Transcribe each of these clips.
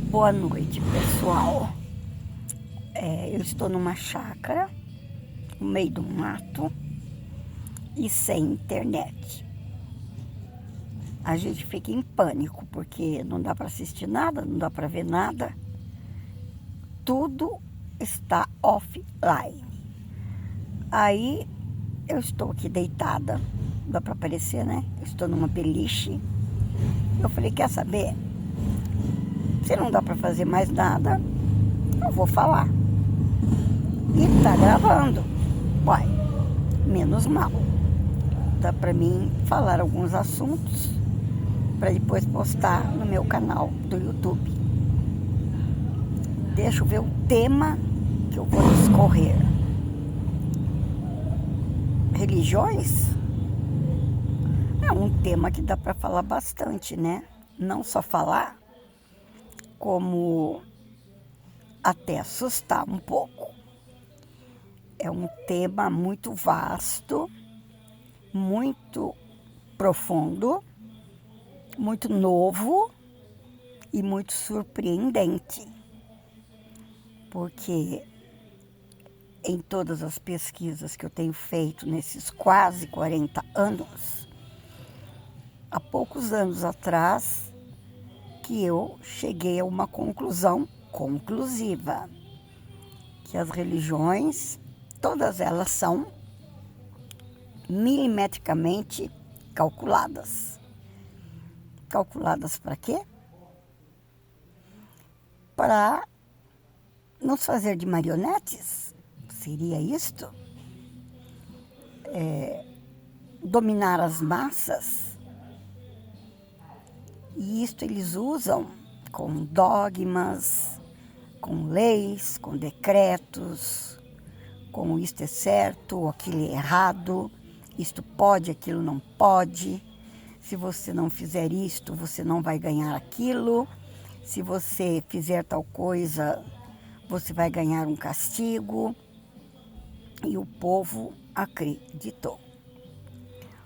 Boa noite, pessoal. Eu estou numa chácara, no meio do mato e sem internet. A gente fica em pânico porque não dá para assistir nada, não dá para ver nada. Tudo está offline. Aí eu estou aqui deitada, dá para aparecer, né? Eu estou numa beliche. Eu falei, quer saber? Se não dá para fazer mais nada, eu vou falar. E tá gravando. Uai, menos mal. Dá para mim falar alguns assuntos para depois postar no meu canal do YouTube. Deixa eu ver o tema que eu vou discorrer. Religiões? É um tema que dá para falar bastante, né? Não só falar, como até assustar um pouco. É um tema muito vasto, muito profundo, muito novo e muito surpreendente. Porque em todas as pesquisas que eu tenho feito nesses quase 40 anos, há poucos anos atrás que eu cheguei a uma conclusão conclusiva, que as religiões, todas elas são milimetricamente calculadas. Calculadas para quê? Para nos fazer de marionetes? Seria isto? Dominar as massas? E isto eles usam com dogmas, com leis, com decretos, com isto é certo, aquilo é errado, isto pode, aquilo não pode. Se você não fizer isto, você não vai ganhar aquilo. Se você fizer tal coisa, você vai ganhar um castigo. E o povo acreditou.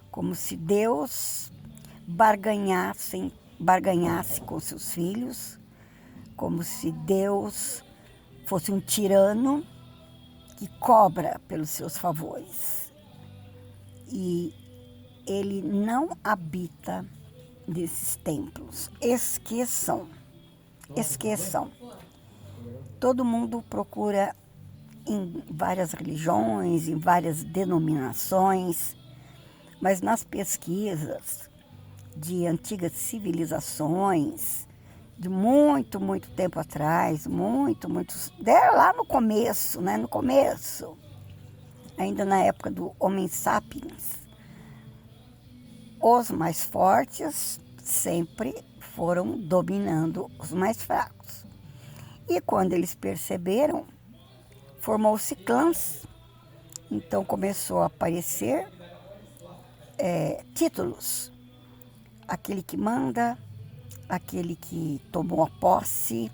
Como se Deus barganhasse com seus filhos, como se Deus fosse um tirano que cobra pelos seus favores. E ele não habita nesses templos. Esqueçam. Todo mundo procura em várias religiões, em várias denominações, mas nas pesquisas de antigas civilizações, de muito tempo atrás, lá no começo, né? No começo, ainda na época do Homo sapiens, os mais fortes sempre foram dominando os mais fracos. E quando eles perceberam, formou-se clãs. Então começou a aparecer títulos. Aquele que manda, aquele que tomou a posse,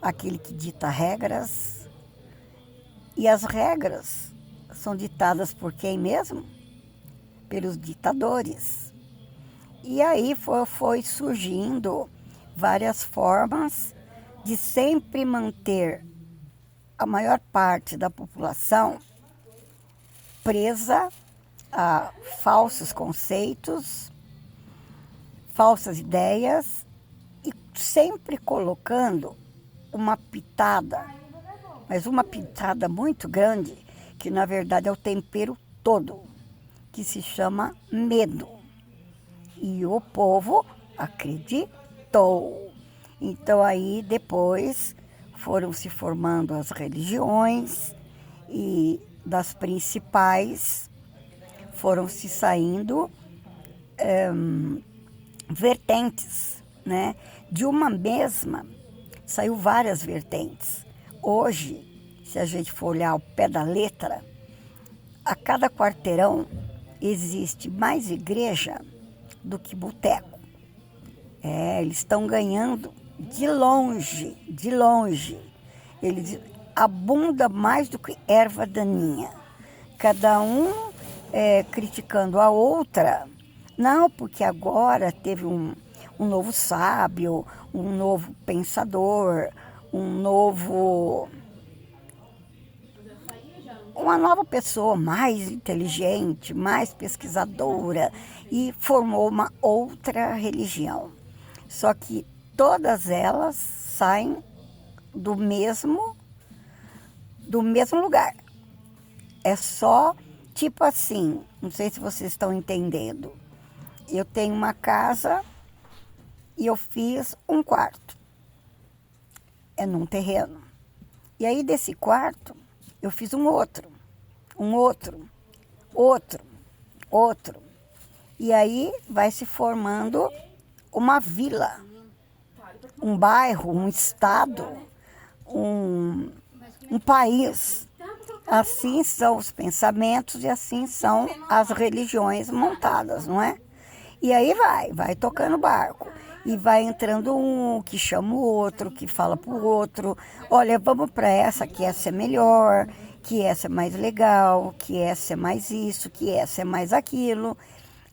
aquele que dita regras. E as regras são ditadas por quem mesmo? Pelos ditadores. E aí foi surgindo várias formas de sempre manter a maior parte da população presa a falsos conceitos, falsas ideias e sempre colocando uma pitada, mas uma pitada muito grande, que na verdade é o tempero todo, que se chama medo. E o povo acreditou. Então aí depois foram se formando as religiões e das principais foram se saindo vertentes, né? De uma mesma saiu várias vertentes. Hoje, se a gente for olhar ao pé da letra, a cada quarteirão existe mais igreja do que boteco. Eles estão ganhando de longe. Eles abundam mais do que erva daninha. Cada um criticando a outra. Não, porque agora teve um um novo sábio, um novo pensador, uma nova pessoa mais inteligente, mais pesquisadora, e formou uma outra religião. Só que todas elas saem do mesmo lugar. É só tipo assim, não sei se vocês estão entendendo. Eu tenho uma casa e eu fiz um quarto. É num terreno. E aí desse quarto eu fiz um outro, outro. E aí vai se formando uma vila, um bairro, um estado, um país. Assim são os pensamentos e assim são as religiões montadas, não é? E aí vai tocando barco. E vai entrando um que chama o outro, que fala para o outro, olha, vamos para essa, que essa é melhor, que essa é mais legal, que essa é mais isso, que essa é mais aquilo.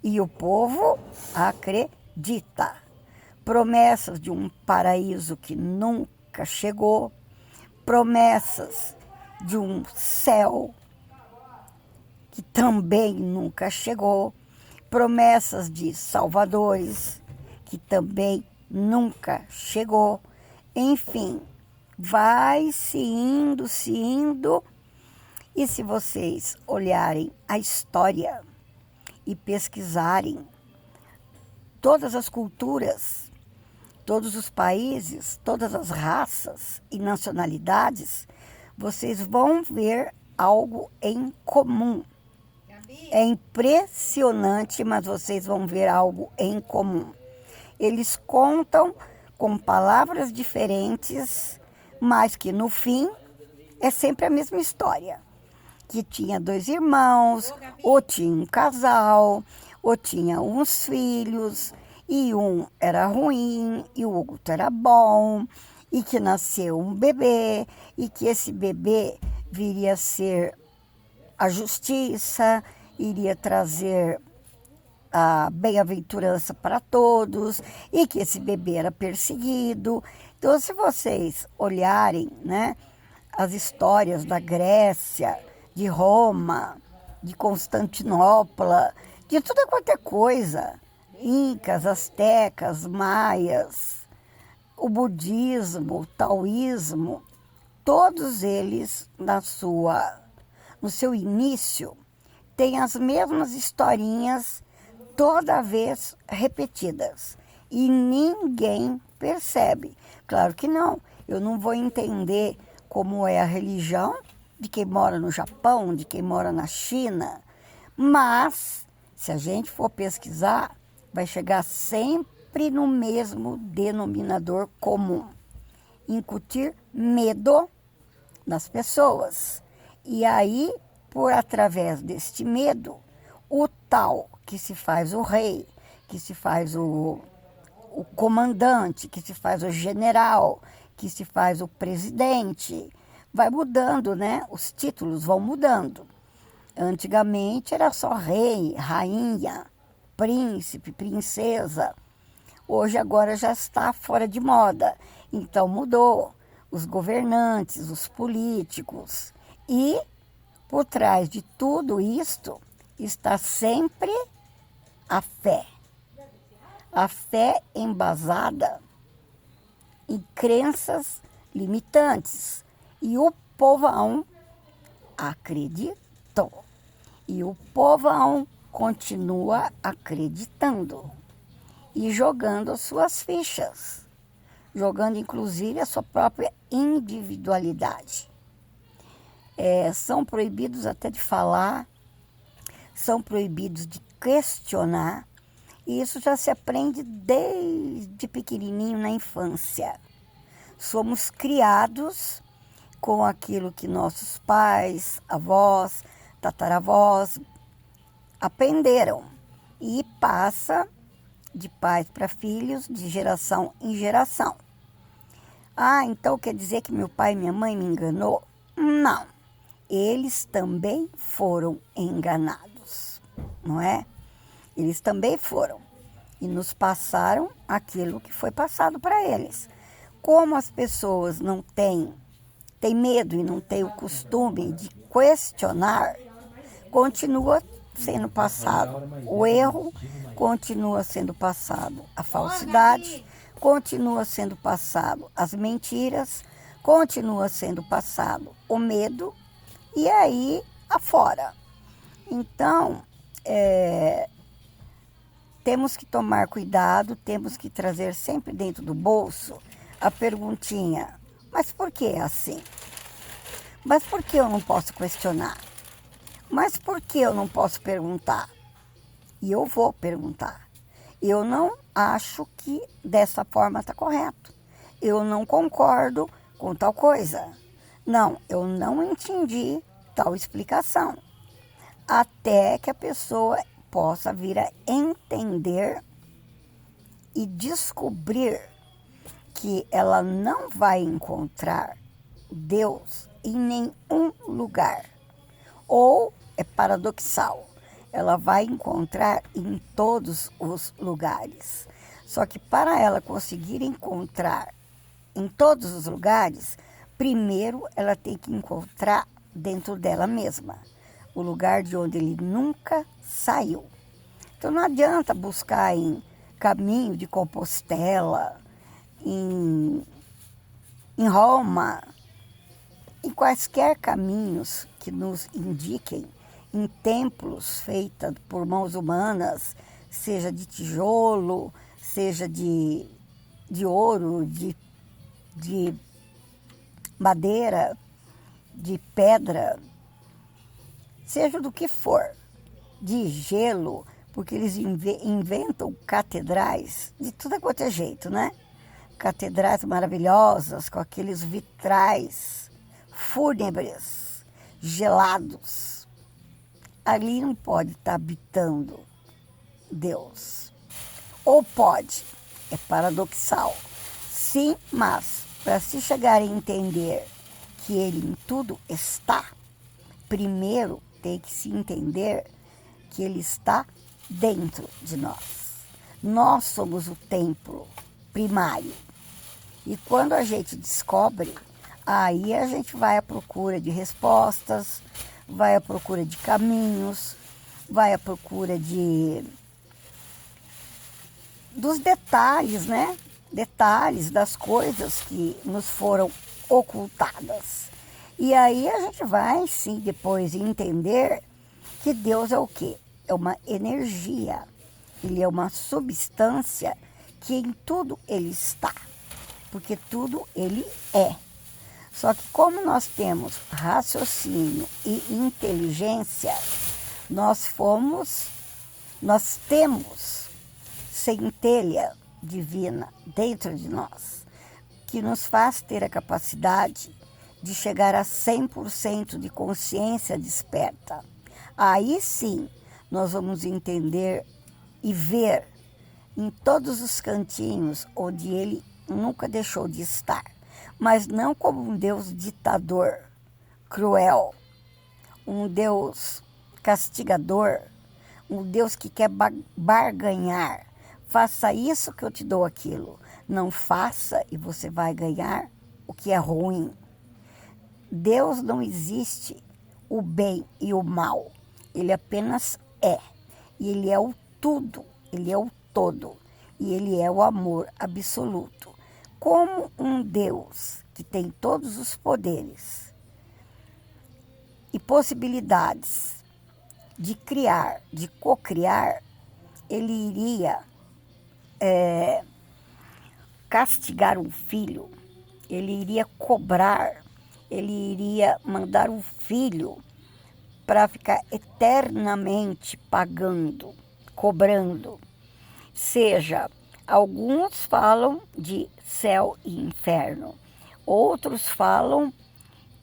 E o povo acredita. Promessas de um paraíso que nunca chegou, promessas de um céu que também nunca chegou, promessas de salvadores que também nunca chegou. Enfim, vai se indo. E se vocês olharem a história e pesquisarem todas as culturas, todos os países, todas as raças e nacionalidades, vocês vão ver algo em comum. É impressionante, mas vocês vão ver algo em comum. Eles contam com palavras diferentes, mas que no fim é sempre a mesma história. Que tinha 2 irmãos, ou tinha um casal, ou tinha uns filhos, e um era ruim, e o outro era bom, e que nasceu um bebê, e que esse bebê viria a ser a justiça, iria trazer a bem-aventurança para todos, e que esse bebê era perseguido. Então, se vocês olharem, né, as histórias da Grécia, de Roma, de Constantinopla, de tudo quanto é coisa, incas, astecas, maias, o budismo, o taoísmo, todos eles no seu início têm as mesmas historinhas toda vez repetidas e ninguém percebe. Claro que não, eu não vou entender como é a religião de quem mora no Japão, de quem mora na China, mas se a gente for pesquisar, vai chegar sempre no mesmo denominador comum: incutir medo nas pessoas. E aí, por através deste medo, o tal que se faz o rei, que se faz o comandante, que se faz o general, que se faz o presidente, vai mudando, né? Os títulos vão mudando. Antigamente era só rei, rainha, príncipe, princesa. Hoje agora já está fora de moda. Então mudou os governantes, os políticos. E por trás de tudo isto está sempre a fé. A fé embasada em crenças limitantes. E o povão acreditou. E o povão continua acreditando e jogando as suas fichas, jogando inclusive a sua própria individualidade. São proibidos até de falar, são proibidos de questionar, e isso já se aprende desde pequenininho na infância. Somos criados com aquilo que nossos pais, avós, tataravós aprenderam e passa de pais para filhos, de geração em geração. Ah, então quer dizer que meu pai e minha mãe me enganou? Não, eles também foram enganados, não é? Eles também foram. e nos passaram aquilo que foi passado para eles. Como as pessoas não têm medo e não têm o costume de questionar, continua sendo passado o erro, continua sendo passado a falsidade, continua sendo passado as mentiras, continua sendo passado o medo e aí afora. Então, temos que tomar cuidado, temos que trazer sempre dentro do bolso a perguntinha: mas por que é assim? Mas por que eu não posso questionar? Mas por que eu não posso perguntar? E eu vou perguntar. Eu não acho que dessa forma está correto. Eu não concordo com tal coisa. Não, eu não entendi tal explicação. Até que a pessoa possa vir a entender e descobrir que ela não vai encontrar Deus em nenhum lugar. Ou é paradoxal, ela vai encontrar em todos os lugares. Só que para ela conseguir encontrar em todos os lugares, primeiro ela tem que encontrar dentro dela mesma, o lugar de onde ele nunca saiu. Então não adianta buscar em Caminho de Compostela, em Roma, em quaisquer caminhos que nos indiquem, em templos feitos por mãos humanas, seja de tijolo, seja de ouro, de madeira, de pedra, seja do que for, de gelo, porque eles inventam catedrais de tudo quanto é jeito, né? Catedrais maravilhosas, com aqueles vitrais fúnebres, gelados. Ali não pode estar habitando Deus. Ou pode, é paradoxal. Sim, mas para se chegar a entender que ele em tudo está, primeiro tem que se entender que ele está dentro de nós. Nós somos o templo primário. E quando a gente descobre, aí a gente vai à procura de respostas, vai à procura de caminhos, vai à procura dos detalhes, né? Detalhes das coisas que nos foram ocultadas. E aí a gente vai, sim, depois entender que Deus é o quê? É uma energia. Ele é uma substância que em tudo ele está. Porque tudo ele é. Só que como nós temos raciocínio e inteligência, nós temos centelha divina dentro de nós, que nos faz ter a capacidade de chegar a 100% de consciência desperta. Aí sim, nós vamos entender e ver em todos os cantinhos onde ele nunca deixou de estar, mas não como um Deus ditador, cruel, um Deus castigador, um Deus que quer barganhar. Faça isso que eu te dou aquilo. Não faça e você vai ganhar o que é ruim. Deus não existe o bem e o mal. Ele apenas é. E ele é o tudo, ele é o todo. E ele é o amor absoluto. Como um Deus que tem todos os poderes e possibilidades de criar, de cocriar, ele iria castigar um filho, ele iria cobrar, ele iria mandar um filho para ficar eternamente pagando, cobrando. Seja, alguns falam de céu e inferno, outros falam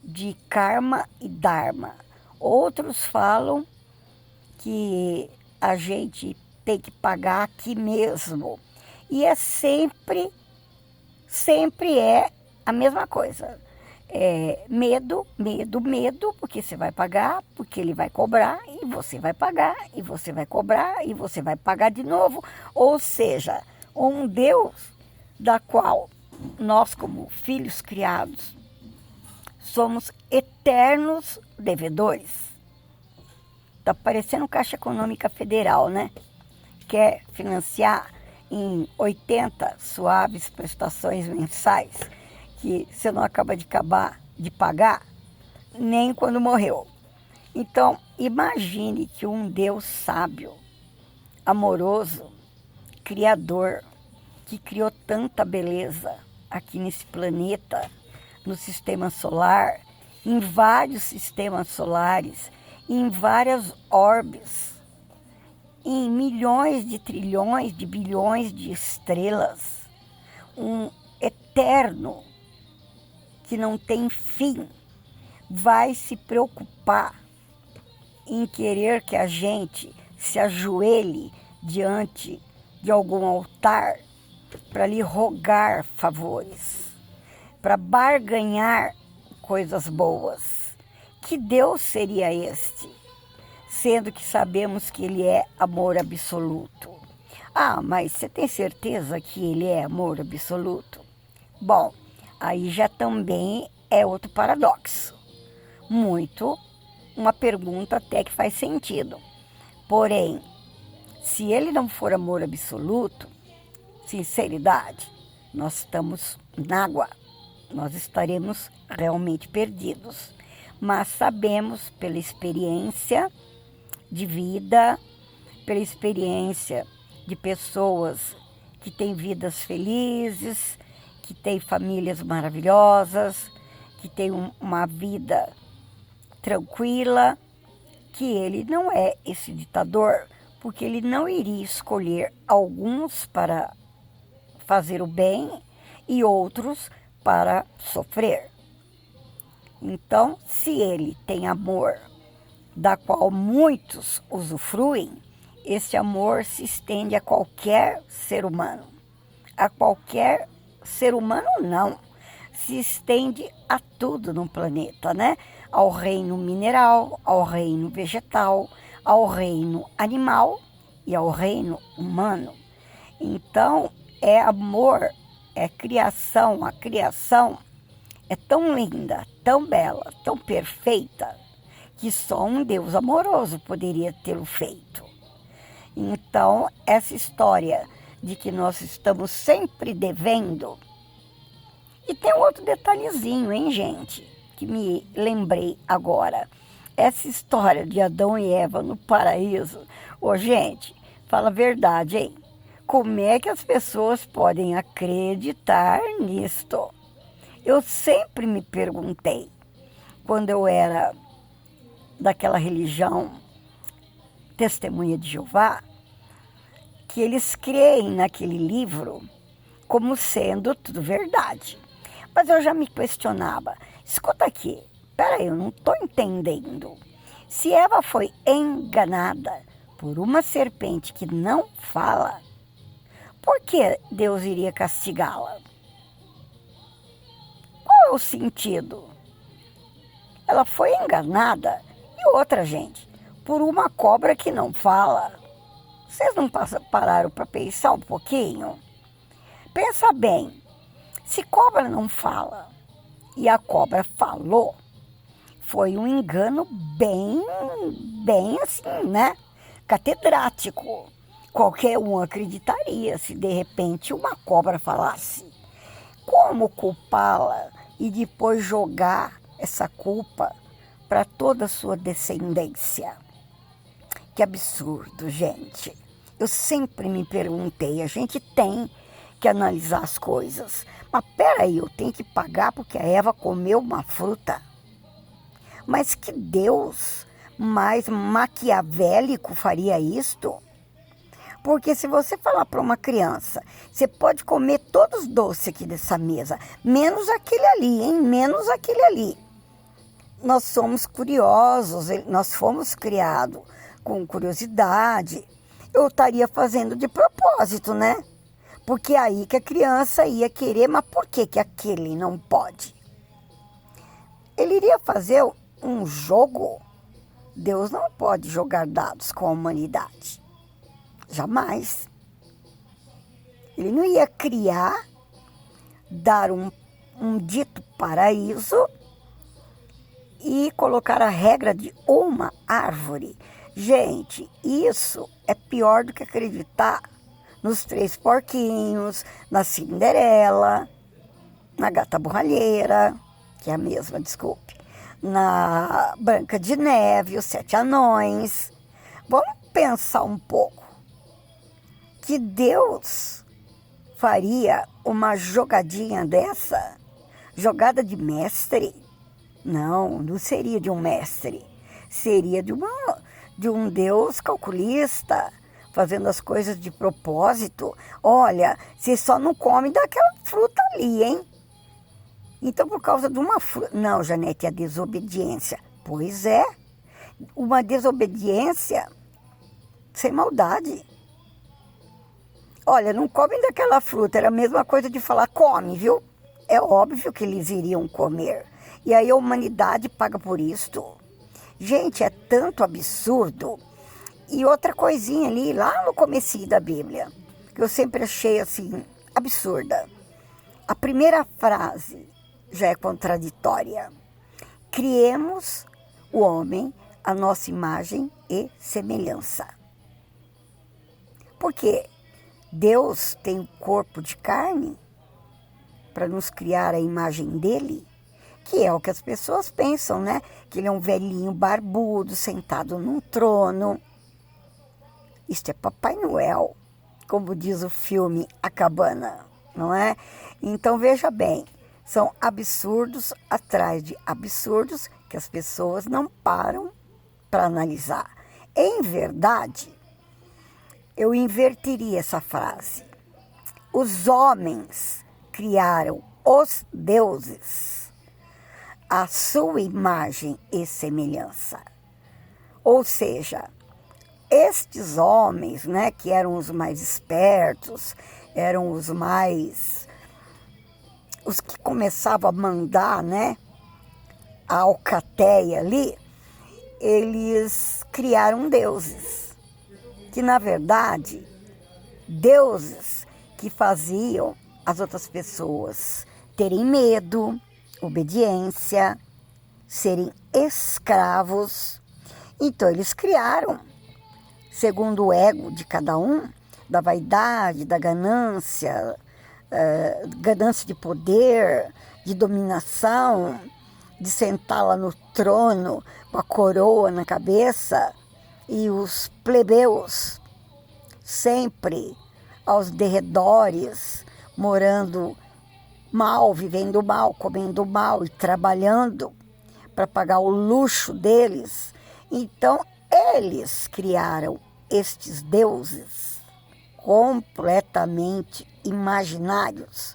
de karma e dharma, outros falam que a gente tem que pagar aqui mesmo. E é sempre é a mesma coisa. Medo, porque você vai pagar, porque ele vai cobrar e você vai pagar, e você vai cobrar, e você vai pagar de novo. Ou seja, um Deus da qual nós, como filhos criados, somos eternos devedores. Está parecendo Caixa Econômica Federal, né? Quer financiar em 80 suaves prestações mensais, que você não acaba de pagar nem quando morreu. Então, imagine que um Deus sábio, amoroso, criador, que criou tanta beleza aqui nesse planeta, no sistema solar, em vários sistemas solares, em várias orbes, em milhões de trilhões de bilhões de estrelas, um eterno que não tem fim, vai se preocupar em querer que a gente se ajoelhe diante de algum altar para lhe rogar favores, para barganhar coisas boas. Que Deus seria este? Sendo que sabemos que Ele é amor absoluto. Ah, mas você tem certeza que Ele é amor absoluto? Bom, aí já também é outro paradoxo. Uma pergunta até que faz sentido. Porém, se Ele não for amor absoluto, sinceridade, nós estamos na água. Nós estaremos realmente perdidos. Mas sabemos pela experiência de vida, pela experiência de pessoas que têm vidas felizes, que têm famílias maravilhosas, que têm uma vida tranquila, que Ele não é esse ditador, porque Ele não iria escolher alguns para fazer o bem e outros para sofrer. Então, se Ele tem amor, da qual muitos usufruem, esse amor se estende a qualquer ser humano. A qualquer ser humano, não. Se estende a tudo no planeta, né? Ao reino mineral, ao reino vegetal, ao reino animal e ao reino humano. Então, é amor, é criação. A criação é tão linda, tão bela, tão perfeita, que só um Deus amoroso poderia tê-lo feito. Então, essa história de que nós estamos sempre devendo. E tem um outro detalhezinho, hein, gente, que me lembrei agora. Essa história de Adão e Eva no paraíso. Ô, gente, fala a verdade, hein? Como é que as pessoas podem acreditar nisto? Eu sempre me perguntei, quando eu era daquela religião Testemunha de Jeová, que eles creem naquele livro como sendo tudo verdade. Mas eu já me questionava, escuta aqui, peraí, eu não estou entendendo. Se Eva foi enganada por uma serpente que não fala, por que Deus iria castigá-la? Qual é o sentido? Ela foi enganada. E outra, gente, por uma cobra que não fala. Vocês não pararam para pensar um pouquinho? Pensa bem, se cobra não fala e a cobra falou, foi um engano bem assim, né? Catedrático. Qualquer um acreditaria se de repente uma cobra falasse. Como culpá-la e depois jogar essa culpa para toda a sua descendência? Que absurdo, gente. Eu sempre me perguntei, a gente tem que analisar as coisas. Mas peraí, eu tenho que pagar porque a Eva comeu uma fruta? Mas que Deus mais maquiavélico faria isto? Porque se você falar para uma criança, você pode comer todos os doces aqui dessa mesa, menos aquele ali, hein? Menos aquele ali. Nós somos curiosos, nós fomos criados com curiosidade. Eu estaria fazendo de propósito, né? Porque aí que a criança ia querer, mas por que que aquele não pode? Ele iria fazer um jogo Deus não pode jogar dados com a humanidade. Jamais. Ele não ia criar, dar um dito paraíso e colocar a regra de uma árvore. Gente, isso é pior do que acreditar nos 3 porquinhos, na Cinderela, na Gata Borralheira, que é a mesma, desculpe, na Branca de Neve, os 7 anões. Vamos pensar um pouco que Deus faria uma jogadinha dessa? Jogada de mestre? Não, não seria de um mestre. Seria de um Deus calculista, fazendo as coisas de propósito. Olha, você só não come daquela fruta ali, hein? Então, por causa de uma fruta... Não, Janete, é a desobediência. Pois é, uma desobediência sem maldade. Olha, não comem daquela fruta, era a mesma coisa de falar come, viu? É óbvio que eles iriam comer. E aí a humanidade paga por isto. Gente, é tanto absurdo. E outra coisinha ali, lá no comecinho da Bíblia, que eu sempre achei assim, absurda. A primeira frase já é contraditória. Criemos o homem à nossa imagem e semelhança. Por quê? Deus tem um corpo de carne para nos criar a imagem dele, que é o que as pessoas pensam, né? Que ele é um velhinho barbudo, sentado num trono. Isto é Papai Noel, como diz o filme A Cabana, não é? Então, veja bem, são absurdos atrás de absurdos que as pessoas não param para analisar. Em verdade, eu inverteria essa frase. Os homens criaram os deuses à sua imagem e semelhança. Ou seja, estes homens, né, que eram os mais espertos, eram os que começavam a mandar, né, a alcateia ali, eles criaram deuses. Que, na verdade, deuses que faziam as outras pessoas terem medo, obediência, serem escravos. Então, eles criaram, segundo o ego de cada um, da vaidade, da ganância, ganância de poder, de dominação, de sentar lá no trono com a coroa na cabeça, e os plebeus sempre aos derredores, morando mal, vivendo mal, comendo mal e trabalhando para pagar o luxo deles. Então, eles criaram estes deuses completamente imaginários,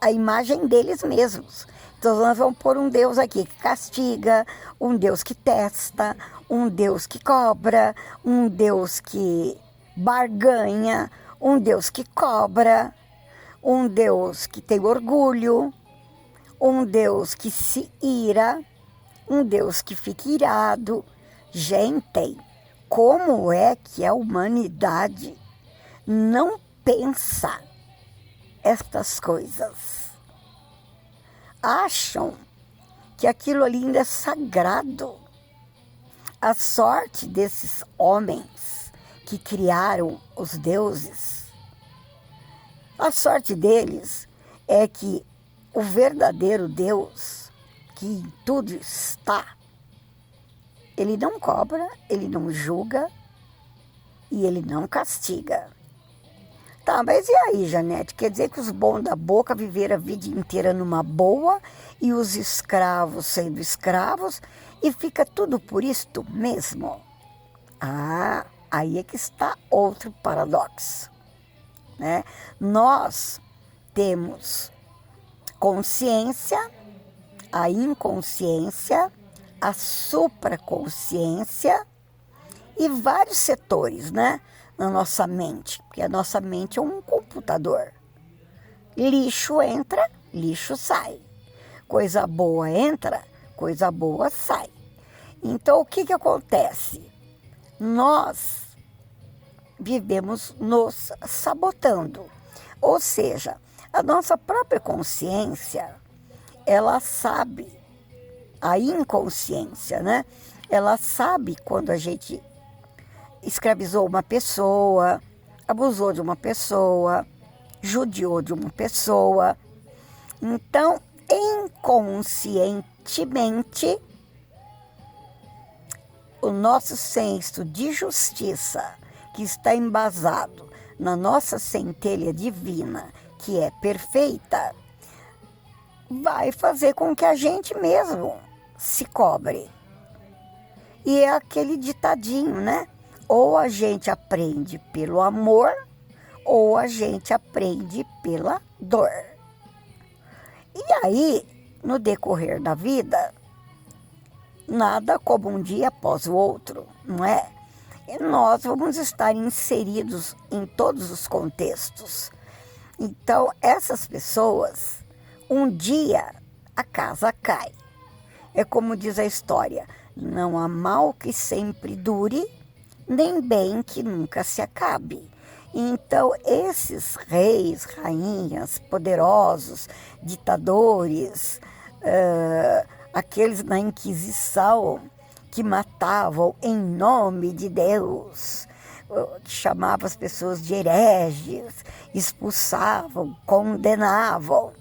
a imagem deles mesmos. Então, nós vamos pôr um Deus aqui que castiga, um Deus que testa, um Deus que cobra, um Deus que barganha, um Deus que cobra, um Deus que tem orgulho, um Deus que se ira, um Deus que fica irado. Gente, como é que a humanidade não pensa estas coisas? Acham que aquilo ali ainda é sagrado. A sorte desses homens que criaram os deuses, a sorte deles é que o verdadeiro Deus, que em tudo está, ele não cobra, ele não julga e ele não castiga. Tá, mas e aí, Janete? Quer dizer que os bons da boca viveram a vida inteira numa boa e os escravos sendo escravos e fica tudo por isto mesmo? Ah, aí é que está outro paradoxo, né? Nós temos consciência, a inconsciência, a supraconsciência e vários setores, né, na nossa mente, porque a nossa mente é um computador. Lixo entra, lixo sai. Coisa boa entra, coisa boa sai. Então, o que acontece? Nós vivemos nos sabotando. Ou seja, a nossa própria consciência, ela sabe, a inconsciência, né? Ela sabe quando a gente escravizou uma pessoa, abusou de uma pessoa, judiou de uma pessoa. Então, inconscientemente, o nosso senso de justiça, que está embasado na nossa centelha divina, que é perfeita, vai fazer com que a gente mesmo se cobre. E é aquele ditadinho, né? Ou a gente aprende pelo amor, ou a gente aprende pela dor. E aí, no decorrer da vida, nada como um dia após o outro, não é? E nós vamos estar inseridos em todos os contextos. Então, essas pessoas, um dia a casa cai. É como diz a história, não há mal que sempre dure, nem bem que nunca se acabe. Então, esses reis, rainhas, poderosos, ditadores, aqueles na Inquisição que matavam em nome de Deus, que chamavam as pessoas de hereges, expulsavam, condenavam,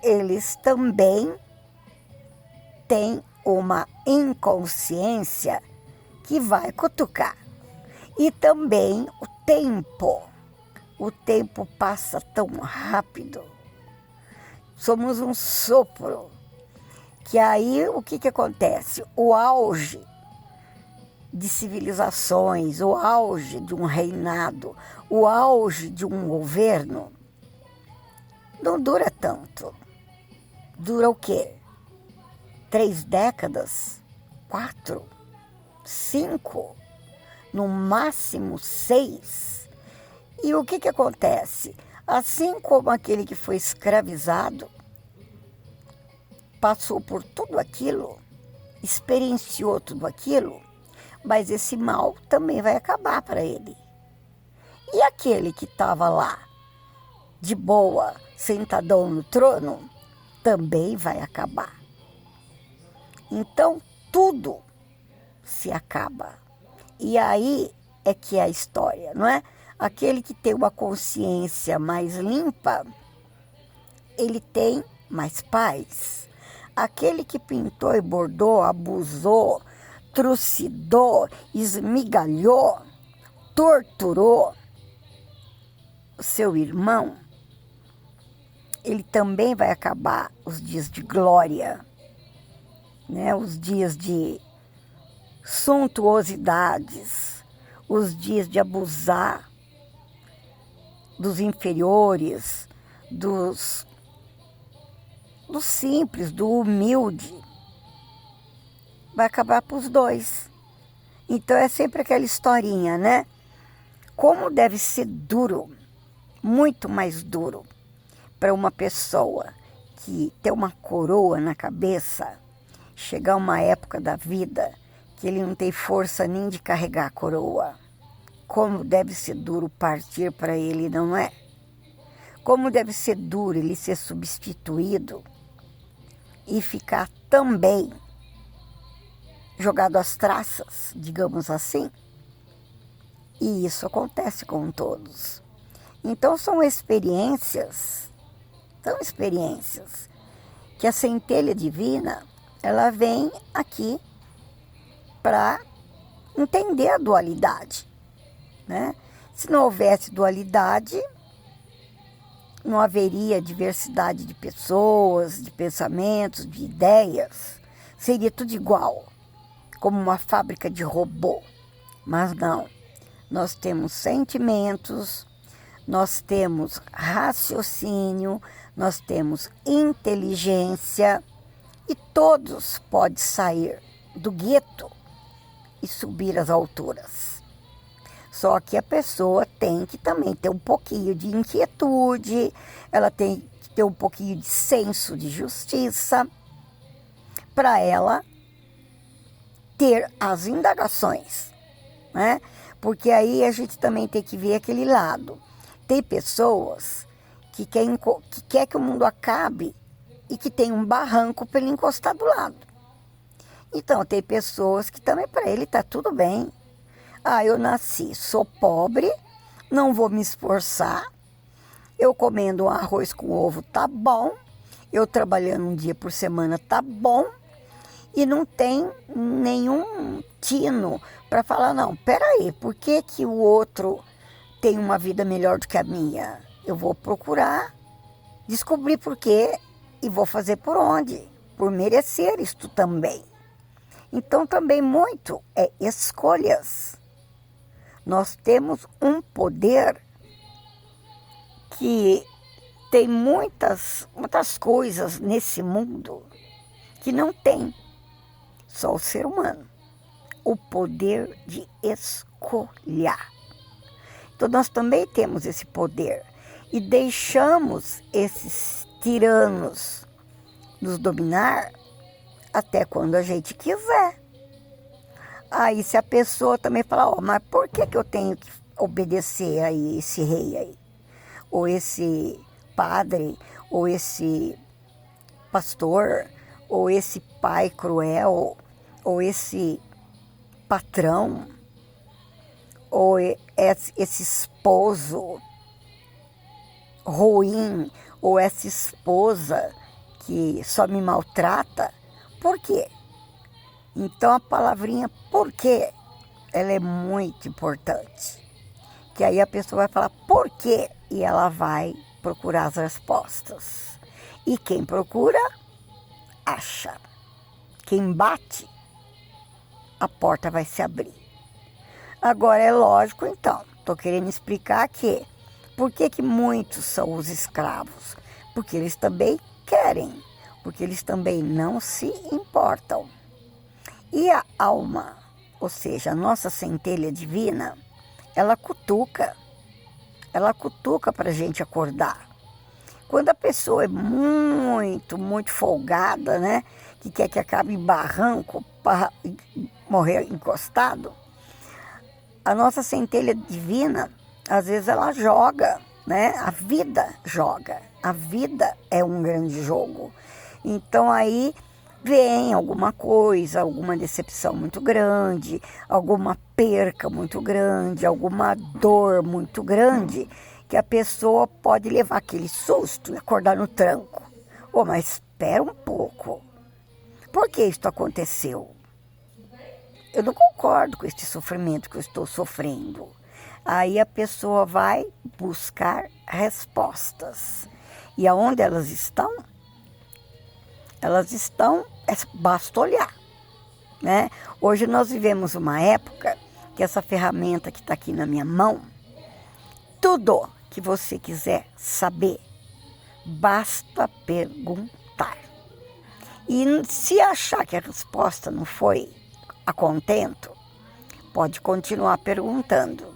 eles também têm uma inconsciência que vai cutucar. E também o tempo passa tão rápido, somos um sopro, que aí o que acontece? O auge de civilizações, o auge de um reinado, o auge de um governo, não dura tanto. Dura o quê? 3 décadas? 4? 5? No máximo 6. E o que acontece? Assim como aquele que foi escravizado, passou por tudo aquilo, experienciou tudo aquilo, mas esse mal também vai acabar para ele. E aquele que estava lá, de boa, sentadão no trono, também vai acabar. Então, tudo se acaba. E aí é que é a história, não é? Aquele que tem uma consciência mais limpa, ele tem mais paz. Aquele que pintou e bordou, abusou, trucidou, esmigalhou, torturou o seu irmão, ele também vai acabar os dias de glória, né? Os dias de suntuosidades, os dias de abusar dos inferiores, dos simples, do humilde. Vai acabar para os dois. Então é sempre aquela historinha, né? Como deve ser duro, muito mais duro, para uma pessoa que tem uma coroa na cabeça, chegar uma época da vida que ele não tem força nem de carregar a coroa. Como deve ser duro partir para ele, não é? Como deve ser duro ele ser substituído e ficar também jogado às traças, digamos assim. E isso acontece com todos. Então são experiências que a centelha divina, ela vem aqui para entender a dualidade, né? Se não houvesse dualidade, não haveria diversidade de pessoas, de pensamentos, de ideias. Seria tudo igual, como uma fábrica de robô. Mas não, nós temos sentimentos, nós temos raciocínio, nós temos inteligência e todos podem sair do gueto e subir às alturas. Só que a pessoa tem que também ter um pouquinho de inquietude, ela tem que ter um pouquinho de senso de justiça para ela ter as indagações, né? Porque aí a gente também tem que ver aquele lado. Tem pessoas que quer que o mundo acabe e que tem um barranco para ele encostar do lado. Então, tem pessoas que também para ele tá tudo bem. Ah, eu nasci, sou pobre, não vou me esforçar, eu comendo um arroz com ovo tá bom, eu trabalhando um dia por semana tá bom, e não tem nenhum tino para falar, não, peraí, por que que o outro tem uma vida melhor do que a minha? Eu vou procurar descobrir por quê e vou fazer por onde, por merecer isto também. Então também muito é escolhas. Nós temos um poder que tem muitas coisas nesse mundo que não tem só o ser humano. O poder de escolher. Então nós também temos esse poder e deixamos esses tiranos nos dominar até quando a gente quiser. Aí se a pessoa também falar, ó, mas por que eu tenho que obedecer aí esse rei aí? Ou esse padre, ou esse pastor, ou esse pai cruel, ou esse patrão, ou esse esposo ruim, ou essa esposa que só me maltrata. Por quê? Então a palavrinha por quê, ela é muito importante. Que aí a pessoa vai falar por quê e ela vai procurar as respostas. E quem procura, acha. Quem bate, a porta vai se abrir. Agora é lógico então, estou querendo explicar que por que muitos são os escravos? Porque eles também querem, porque eles também não se importam. E a alma, ou seja, a nossa centelha divina, ela cutuca para a gente acordar. Quando a pessoa é muito folgada, né, que quer que acabe em barranco para morrer encostado, a nossa centelha divina, às vezes ela joga, né, a vida joga, a vida é um grande jogo. Então aí vem alguma coisa, alguma decepção muito grande, alguma perca muito grande, alguma dor muito grande, que a pessoa pode levar aquele susto e acordar no tranco. Oh, mas espera um pouco. Por que isso aconteceu? Eu não concordo com este sofrimento que eu estou sofrendo. Aí a pessoa vai buscar respostas. E aonde elas estão? Basta olhar, né? Hoje nós vivemos uma época que essa ferramenta que está aqui na minha mão, tudo que você quiser saber, basta perguntar. E se achar que a resposta não foi a contento, pode continuar perguntando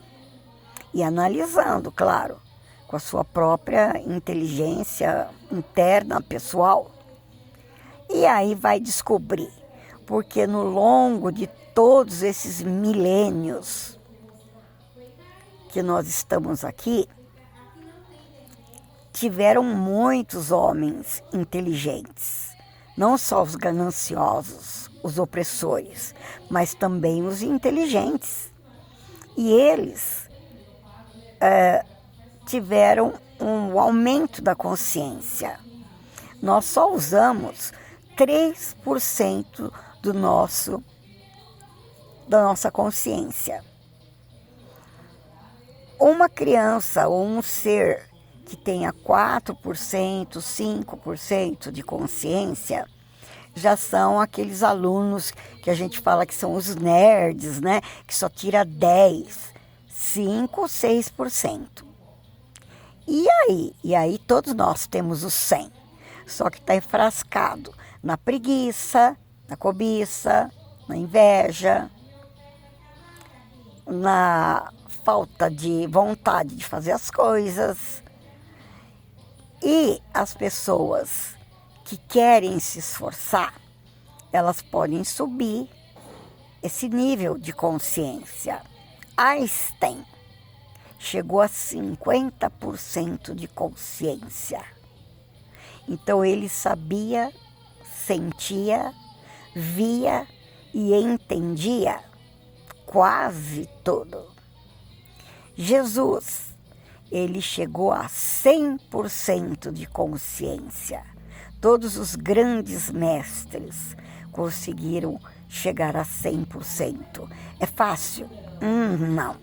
e analisando, claro, com a sua própria inteligência interna, pessoal. E aí vai descobrir, porque no longo de todos esses milênios que nós estamos aqui, tiveram muitos homens inteligentes, não só os gananciosos, os opressores, mas também os inteligentes. E eles tiveram um aumento da consciência. Nós só usamos 3% da nossa consciência. Uma criança ou um ser que tenha 4%, 5% de consciência, já são aqueles alunos que a gente fala que são os nerds, né? Que só tira 10, 5, 6%. E aí todos nós temos o 100, só que está enfrascado na preguiça, na cobiça, na inveja, na falta de vontade de fazer as coisas. E as pessoas que querem se esforçar, elas podem subir esse nível de consciência. Einstein chegou a 50% de consciência. Então ele sabia, sentia, via e entendia quase tudo. Jesus, ele chegou a 100% de consciência. Todos os grandes mestres conseguiram chegar a 100%. É fácil? Não.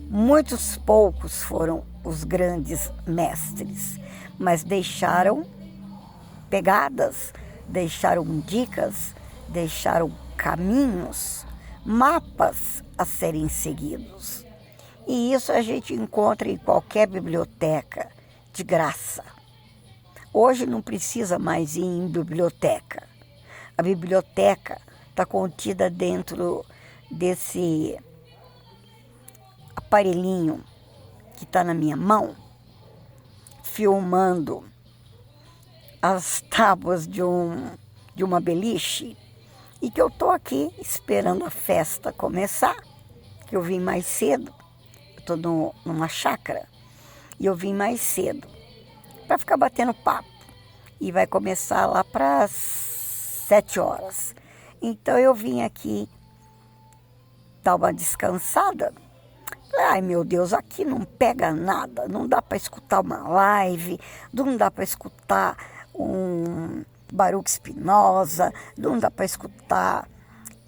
Muitos poucos foram os grandes mestres, mas deixaram pegadas, deixaram dicas, deixaram caminhos, mapas a serem seguidos. E isso a gente encontra em qualquer biblioteca, de graça. Hoje não precisa mais ir em biblioteca. A biblioteca está contida dentro desse aparelhinho que está na minha mão, filmando as tábuas de uma beliche, e que eu estou aqui esperando a festa começar, que eu vim mais cedo, eu estou numa chácara, e eu vim mais cedo, para ficar batendo papo, e vai começar lá para as 7 horas. Então eu vim aqui dar uma descansada. Ai, meu Deus, aqui não pega nada, não dá para escutar uma live, não dá para escutar um Baruch Spinoza, não dá para escutar,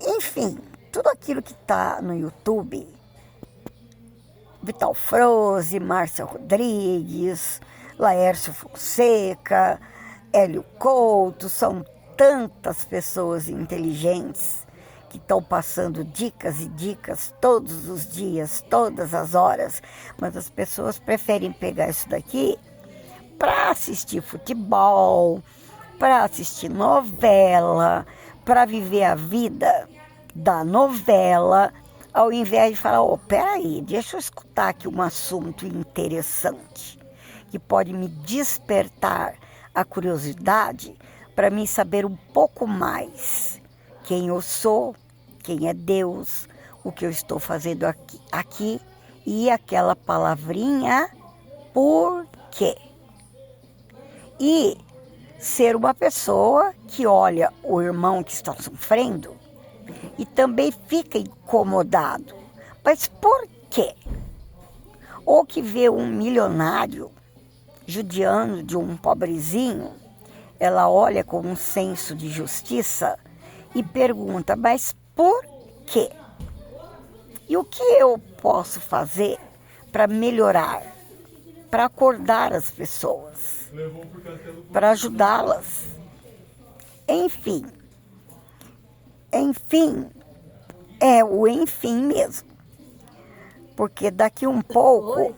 enfim, tudo aquilo que está no YouTube. Vital Froze, Márcia Rodrigues, Laércio Fonseca, Hélio Couto, são tantas pessoas inteligentes que estão passando dicas e dicas todos os dias, todas as horas, mas as pessoas preferem pegar isso daqui para assistir futebol, para assistir novela, para viver a vida da novela, ao invés de falar, peraí, deixa eu escutar aqui um assunto interessante, que pode me despertar a curiosidade para mim saber um pouco mais quem eu sou, quem é Deus, o que eu estou fazendo aqui e aquela palavrinha, por quê? E ser uma pessoa que olha o irmão que está sofrendo e também fica incomodado. Mas por quê? Ou que vê um milionário judiando de um pobrezinho, ela olha com um senso de justiça e pergunta, mas por quê? E o que eu posso fazer para melhorar, para acordar as pessoas, para ajudá-las? Enfim, é o enfim mesmo. Porque daqui um pouco,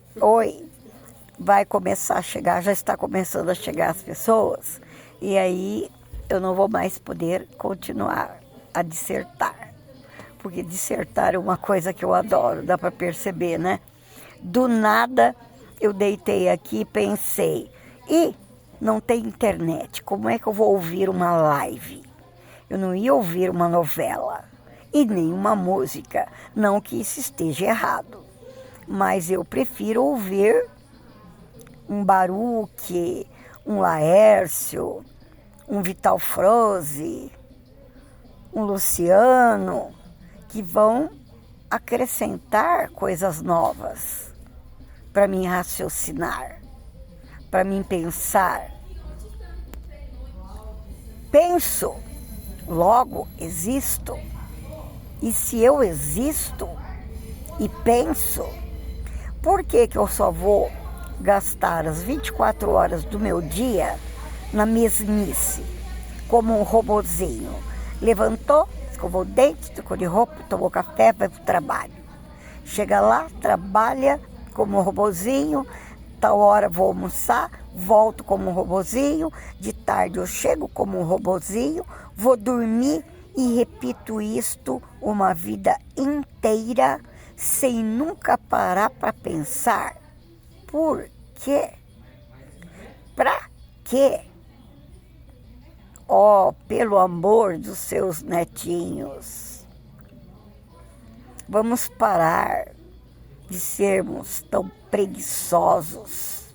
vai começar a chegar, já está começando a chegar as pessoas, e aí eu não vou mais poder continuar a dissertar. Porque dissertar é uma coisa que eu adoro, dá para perceber, né? Do nada eu deitei aqui e pensei, não tem internet, como é que eu vou ouvir uma live? Eu não ia ouvir uma novela e nem uma música, não que isso esteja errado, mas eu prefiro ouvir um Baruch, um Laércio, um Vital Froze, um Luciano, que vão acrescentar coisas novas para mim raciocinar, para mim pensar. Penso, logo existo. E se eu existo e penso, por que eu só vou gastar as 24 horas do meu dia na mesmice, como um robozinho? Levantou, escovou o dente, trocou de roupa, tomou café, vai para o trabalho. Chega lá, trabalha como um robozinho, tal hora vou almoçar, volto como um robozinho, de tarde eu chego como um robozinho, vou dormir e repito isto uma vida inteira, sem nunca parar para pensar. Por quê? Pra quê? Pelo amor dos seus netinhos, Vamos parar de sermos tão preguiçosos,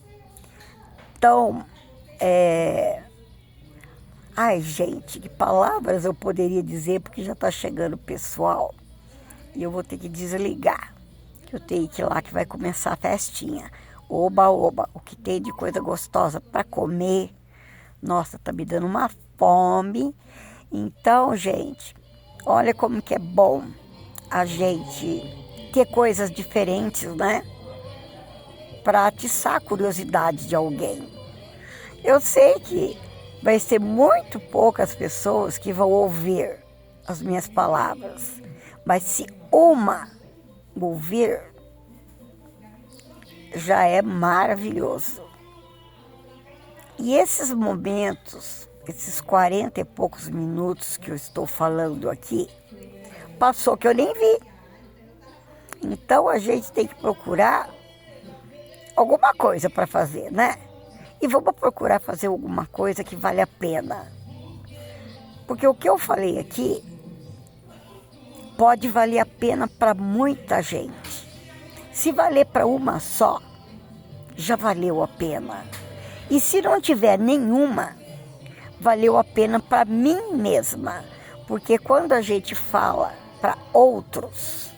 tão... Ai, gente, que palavras eu poderia dizer, porque já está chegando o pessoal e eu vou ter que desligar, que eu tenho que ir lá que vai começar a festinha. Oba, oba, o que tem de coisa gostosa para comer. Nossa, tá me dando uma fome. Então, gente, olha como que é bom a gente ter coisas diferentes, né? Para atiçar a curiosidade de alguém. Eu sei que vai ser muito poucas pessoas que vão ouvir as minhas palavras, mas se uma ouvir, já é maravilhoso. E esses momentos, esses 40 e poucos minutos que eu estou falando aqui, passou que eu nem vi. Então a gente tem que procurar alguma coisa para fazer, né? E vamos procurar fazer alguma coisa que vale a pena. Porque o que eu falei aqui pode valer a pena para muita gente. Se valer para uma só, já valeu a pena. E se não tiver nenhuma, valeu a pena para mim mesma. Porque quando a gente fala para outros,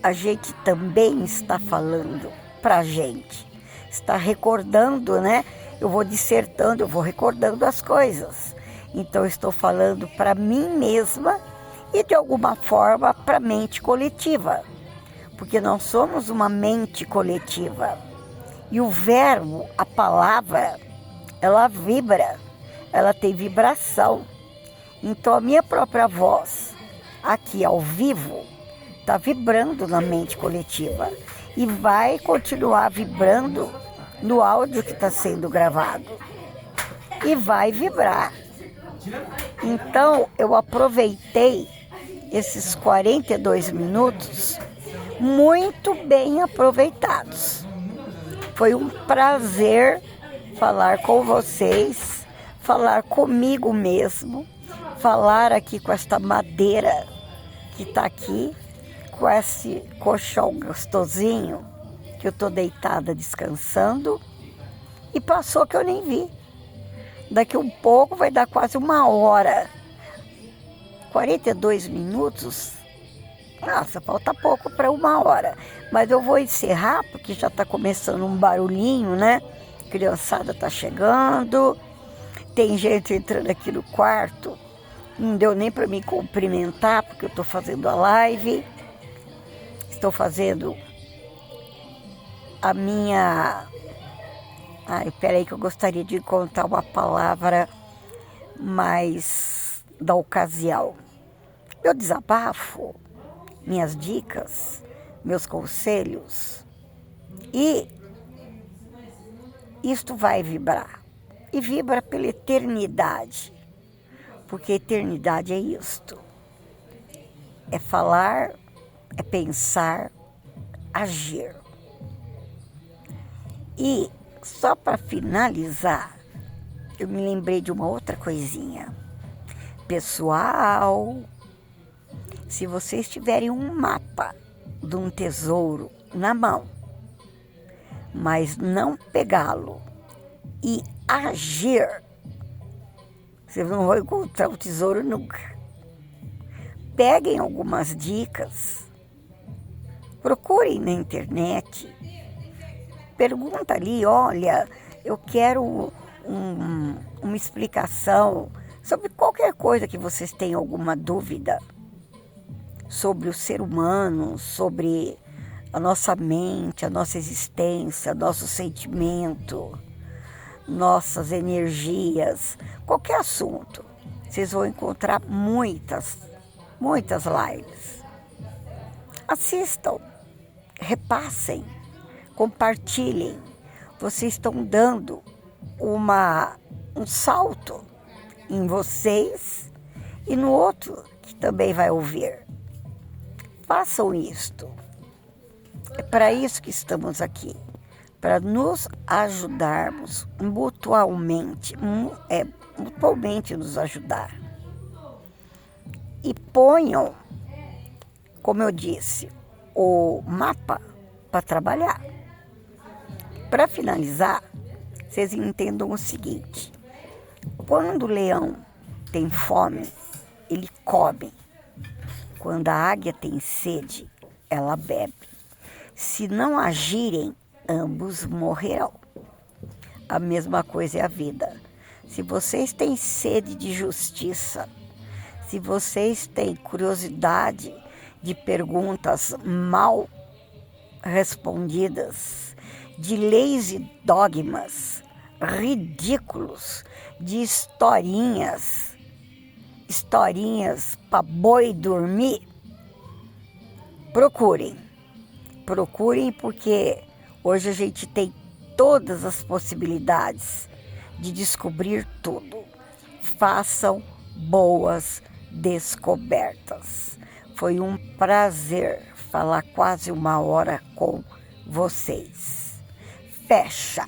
a gente também está falando para a gente. Está recordando, né? Eu vou dissertando, eu vou recordando as coisas. Então, eu estou falando para mim mesma e, de alguma forma, para a mente coletiva. Porque nós somos uma mente coletiva. E o verbo, a palavra, ela vibra, ela tem vibração. Então, a minha própria voz, aqui ao vivo, está vibrando na mente coletiva. E vai continuar vibrando no áudio que está sendo gravado. E vai vibrar. Então, eu aproveitei esses 42 minutos muito bem aproveitados. Foi um prazer falar com vocês, falar comigo mesmo, falar aqui com esta madeira que está aqui, com esse colchão gostosinho, que eu estou deitada descansando, e passou que eu nem vi. Daqui um pouco vai dar quase uma hora. 42 minutos? Nossa, falta pouco para uma hora. Mas eu vou encerrar, porque já está começando um barulhinho, né? A criançada está chegando, tem gente entrando aqui no quarto. Não deu nem para me cumprimentar, porque eu estou fazendo a live. Estou fazendo a minha... Ai, peraí que eu gostaria de contar uma palavra mais da ocasião. Meu desabafo, minhas dicas, meus conselhos. E isto vai vibrar. E vibra pela eternidade. Porque eternidade é isto. É falar, é pensar, agir. E só para finalizar, eu me lembrei de uma outra coisinha. Pessoal, se vocês tiverem um mapa de um tesouro na mão, mas não pegá-lo e agir, vocês não vão encontrar o tesouro nunca. Peguem algumas dicas, procurem na internet, pergunta ali, olha, eu quero uma explicação sobre qualquer coisa que vocês tenham alguma dúvida sobre o ser humano, sobre a nossa mente, a nossa existência, nosso sentimento, nossas energias, qualquer assunto. Vocês vão encontrar muitas lives. Assistam, repassem, compartilhem. Vocês estão dando um salto em vocês e no outro que também vai ouvir. Façam isto. É para isso que estamos aqui. Para nos ajudarmos mutualmente, mutualmente nos ajudar. E ponham como eu disse, o mapa para trabalhar. Para finalizar, vocês entendam o seguinte: quando o leão tem fome, ele come. Quando a águia tem sede, ela bebe. Se não agirem, ambos morrerão. A mesma coisa é a vida. Se vocês têm sede de justiça, se vocês têm curiosidade de perguntas mal respondidas, de leis e dogmas ridículos, de historinhas para boi dormir, procurem, porque hoje a gente tem todas as possibilidades de descobrir tudo. Façam boas descobertas. Foi um prazer falar quase 1 hora com vocês. Fecha!